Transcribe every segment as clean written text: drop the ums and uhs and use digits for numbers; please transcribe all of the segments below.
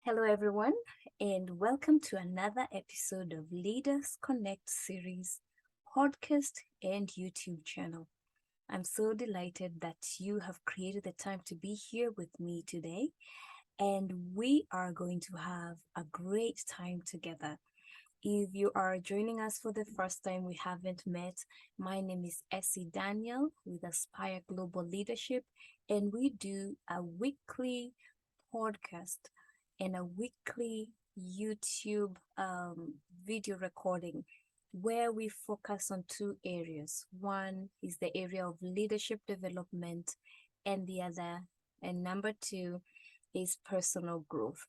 Hello, everyone, and welcome to another episode of Leaders Connect series, podcast, and YouTube channel. I'm so delighted that you have created the time to be here with me today, and we are going to have a great time together. If you are joining us for the first time, we haven't met. My name is Essie Daniel with Aspire Global Leadership, and we do a weekly podcast and a weekly YouTube video recording where we focus on two areas. One is the area of leadership development, and number two is personal growth.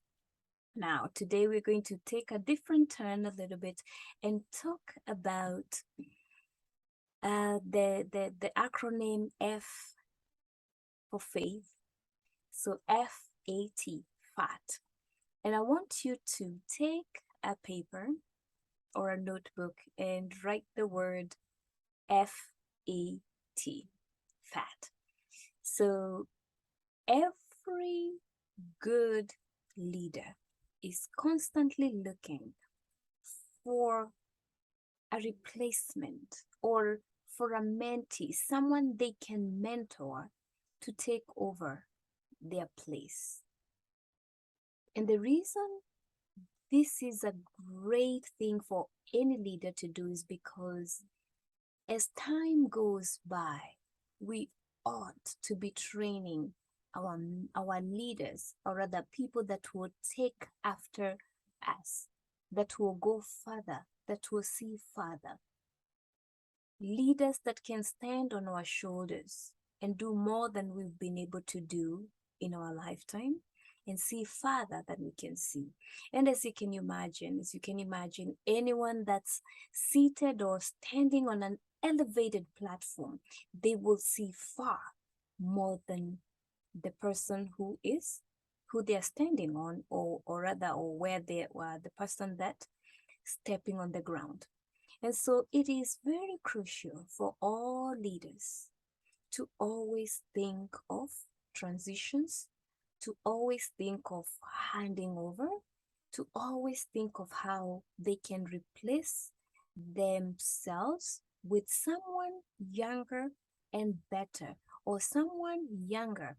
Now, today we're going to take a different turn a little bit and talk about the acronym F for faith. So FAT, FAT. And I want you to take a paper or a notebook and write the word FAT, fat. So every good leader is constantly looking for a replacement or for a mentee, someone they can mentor to take over their place. And the reason this is a great thing for any leader to do is because as time goes by, we ought to be training our leaders, or rather people that will take after us, that will go further, that will see further. Leaders that can stand on our shoulders and do more than we've been able to do in our lifetime and see further than we can see. And as you can imagine, anyone that's seated or standing on an elevated platform, they will see far more than the person who they are standing on, or where they were, the person that stepping on the ground. And so it is very crucial for all leaders to always think of transitions, to always think of handing over, to always think of how they can replace themselves with someone younger and better, or someone younger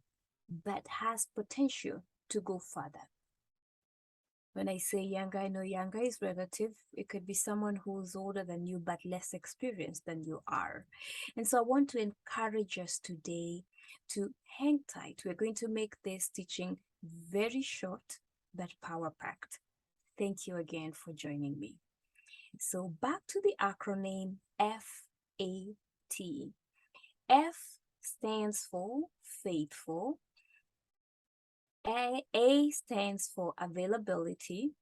but has potential to go further. When I say younger, I know younger is relative. It could be someone who's older than you but less experienced than you are. And so I want to encourage us today to hang tight. We're going to make this teaching very short but power-packed. Thank you again for joining me. So back to the acronym FAT. F stands for faithful. A stands for availability,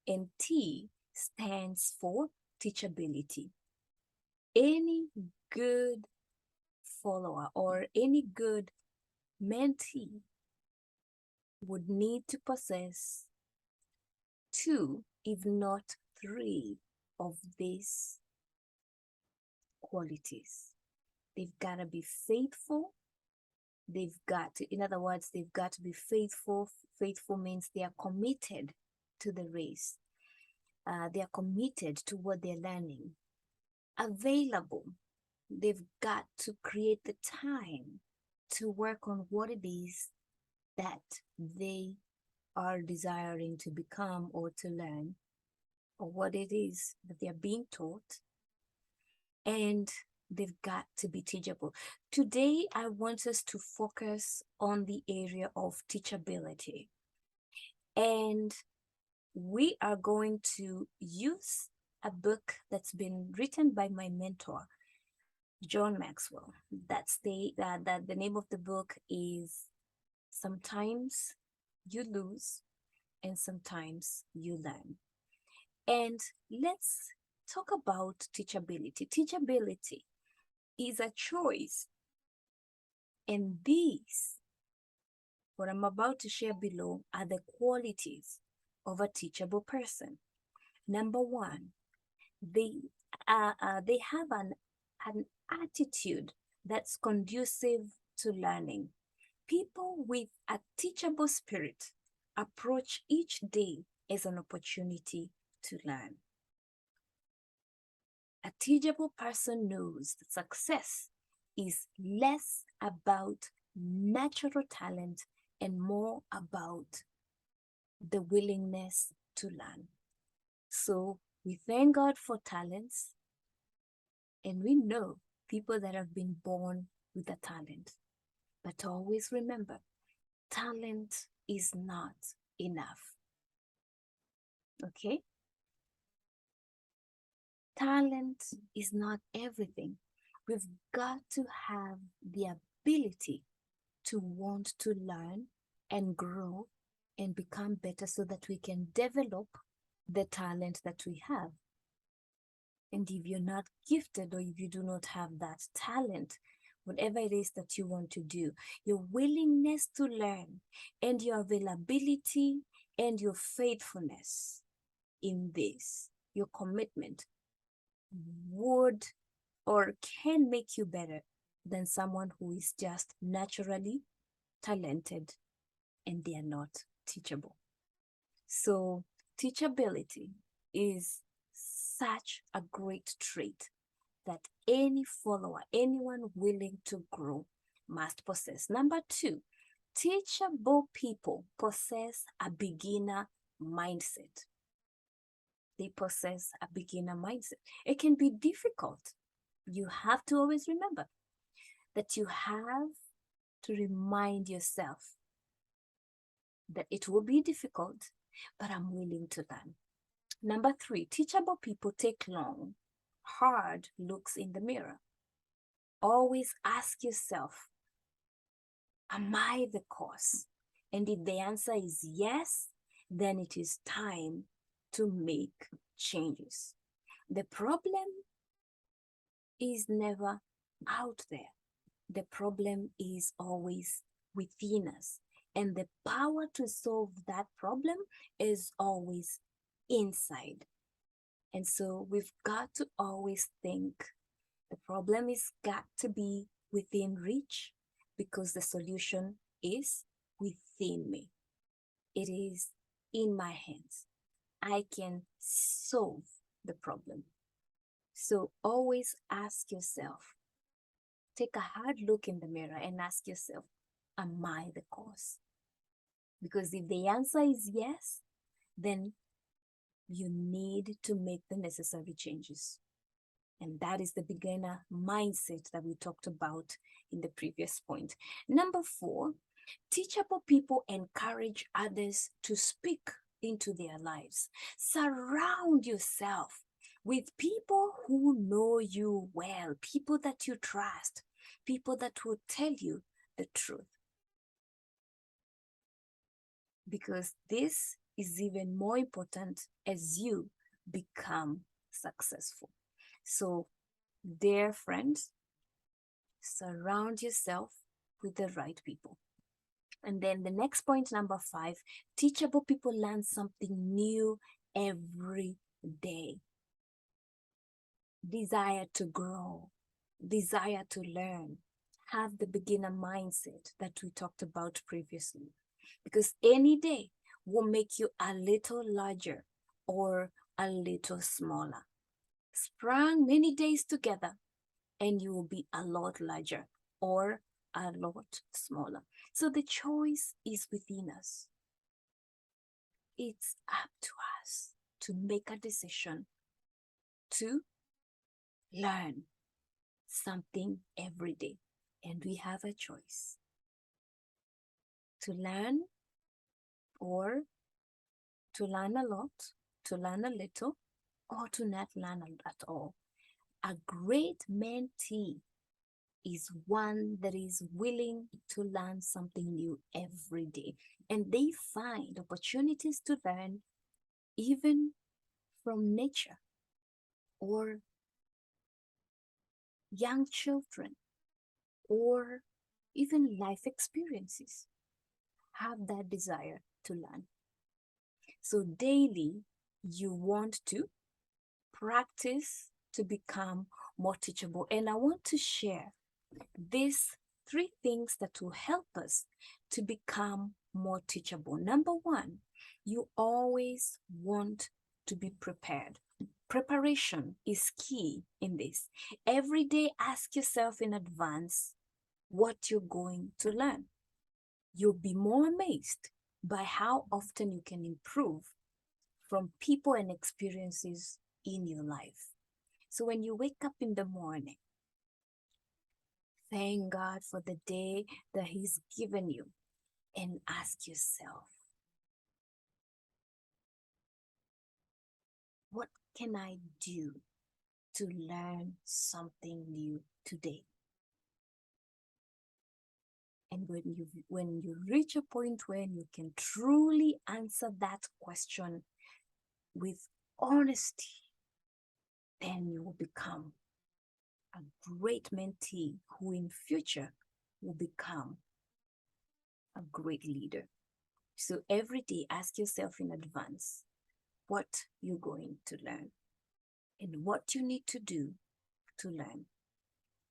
and T stands for teachability. Any good follower or any good mentee would need to possess two, if not three, of these qualities. They've got to be faithful. In other words, they've got to be faithful. Faithful means they are committed to the race. They are committed to what they're learning. Available. They've got to create the time to work on what it is that they are desiring to become or to learn, or what it is that they're being taught. And they've got to be teachable. Today, I want us to focus on the area of teachability. And we are going to use a book that's been written by my mentor, John Maxwell. The name of the book is Sometimes You Lose and Sometimes You Learn. And let's talk about teachability. Teachability is a choice. And these, what I'm about to share below, are the qualities of a teachable person. Number one, they have an attitude that's conducive to learning. People with a teachable spirit approach each day as an opportunity to learn. A teachable person knows that success is less about natural talent and more about the willingness to learn. So we thank God for talents, and we know people that have been born with a talent. But always remember, talent is not enough. Okay? Talent is not everything. We've got to have the ability to want to learn and grow and become better so that we can develop the talent that we have. And if you're not gifted or if you do not have that talent, whatever it is that you want to do, your willingness to learn and your availability and your faithfulness in this, your commitment would or can make you better than someone who is just naturally talented and they are not teachable. So teachability is such a great trait that any follower, anyone willing to grow, must possess. Number 2, teachable people possess a beginner mindset. They possess a beginner mindset. It can be difficult. You have to always remember that you have to remind yourself that it will be difficult, but I'm willing to learn. Number 3, teachable people take long, hard looks in the mirror. Always ask yourself, am I the cause? And if the answer is yes, then it is time to make changes. The problem is never out there. The problem is always within us. And the power to solve that problem is always inside. And so we've got to always think the problem is got to be within reach because the solution is within me. It is in my hands. I can solve the problem. So always ask yourself, take a hard look in the mirror and ask yourself, am I the cause? Because if the answer is yes, then you need to make the necessary changes. And that is the beginner mindset that we talked about in the previous point. Number 4, teachable people encourage others to speak into their lives. Surround yourself with people who know you well, people that you trust, people that will tell you the truth. Because this is even more important as you become successful. So, dear friends, surround yourself with the right people. And then the next point, number 5, teachable people learn something new every day. Desire to grow, desire to learn, have the beginner mindset that we talked about previously. Because any day will make you a little larger or a little smaller. Sprung many days together and you will be a lot larger or a lot smaller. So the choice is within us. It's up to us to make a decision to learn something every day. And we have a choice to learn or to learn a lot, to learn a little, or to not learn at all. A great mentee is one that is willing to learn something new every day. And they find opportunities to learn even from nature or young children or even life experiences. Have that desire to learn. So daily, you want to practice to become more teachable. And I want to share these 3 things that will help us to become more teachable? Number one, you always want to be prepared. Preparation is key in this. Every day, ask yourself in advance what you're going to learn. You'll be more amazed by how often you can improve from people and experiences in your life. So when you wake up in the morning, thank God for the day that He's given you, and ask yourself, what can I do to learn something new today? And when you reach a point when you can truly answer that question with honesty, then you will become a great mentee who in future will become a great leader. So every day, ask yourself in advance what you're going to learn and what you need to do to learn.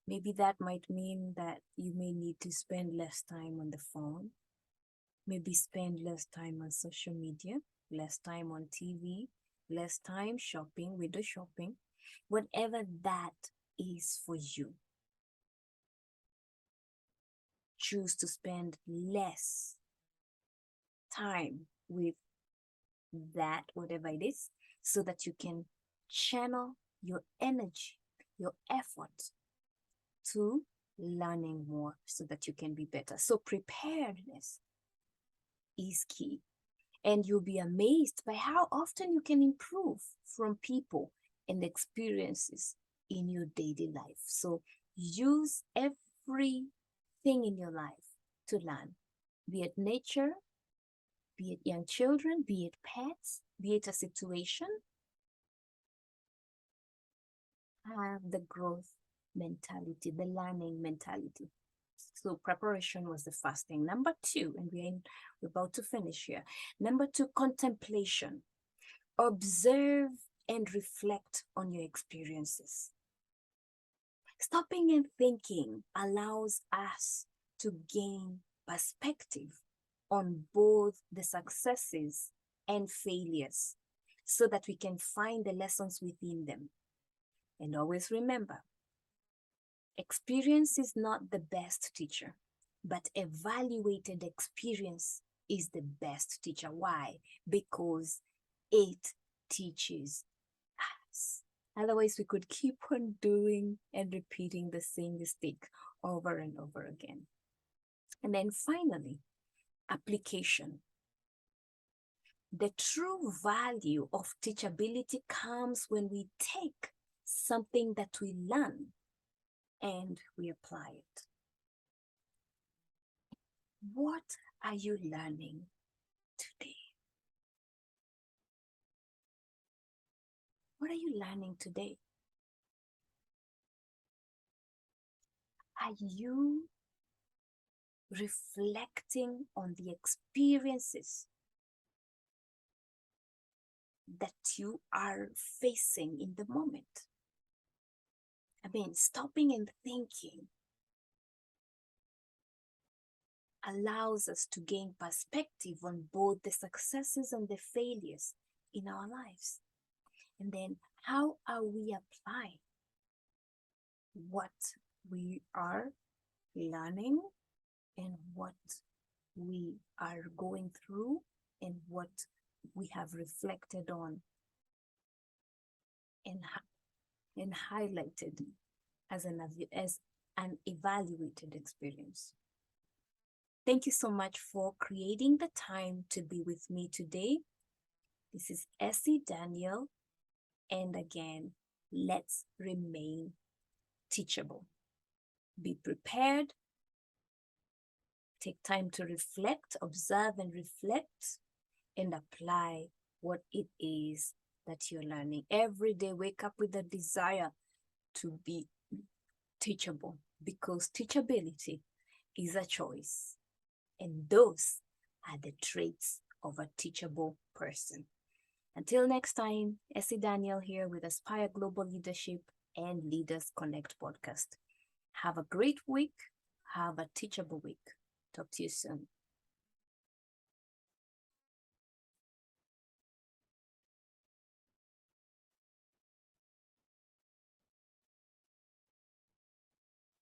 Maybe that might mean that you may need to spend less time on the phone, maybe spend less time on social media, less time on TV, less time shopping, window shopping, whatever that is for you. Choose to spend less time with that, whatever it is, so that you can channel your energy, your effort to learning more so that you can be better. So preparedness is key. And you'll be amazed by how often you can improve from people and experiences in your daily life. So use everything in your life to learn, be it nature, be it young children, be it pets, be it a situation. Have the growth mentality, the learning mentality. So preparation was the first thing. Number two, and we're about to finish here. Number two, contemplation. Observe and reflect on your experiences. Stopping and thinking allows us to gain perspective on both the successes and failures so that we can find the lessons within them. And always remember, experience is not the best teacher, but evaluated experience is the best teacher. Why? Because it teaches us. Otherwise, we could keep on doing and repeating the same mistake over and over again. And then finally, application. The true value of teachability comes when we take something that we learn and we apply it. What are you learning today? What are you learning today? Are you reflecting on the experiences that you are facing in the moment? I mean, stopping and thinking allows us to gain perspective on both the successes and the failures in our lives. And then how are we applying what we are learning and what we are going through and what we have reflected on and highlighted as an evaluated experience. Thank you so much for creating the time to be with me today. This is Essie Daniel, and again, let's remain teachable. Be prepared. Take time to reflect, observe and reflect, and apply what it is that you're learning. Every day, wake up with a desire to be teachable, because teachability is a choice. And those are the traits of a teachable person. Until next time, Essie Daniel here with Aspire Global Leadership and Leaders Connect podcast. Have a great week. Have a teachable week. Talk to you soon.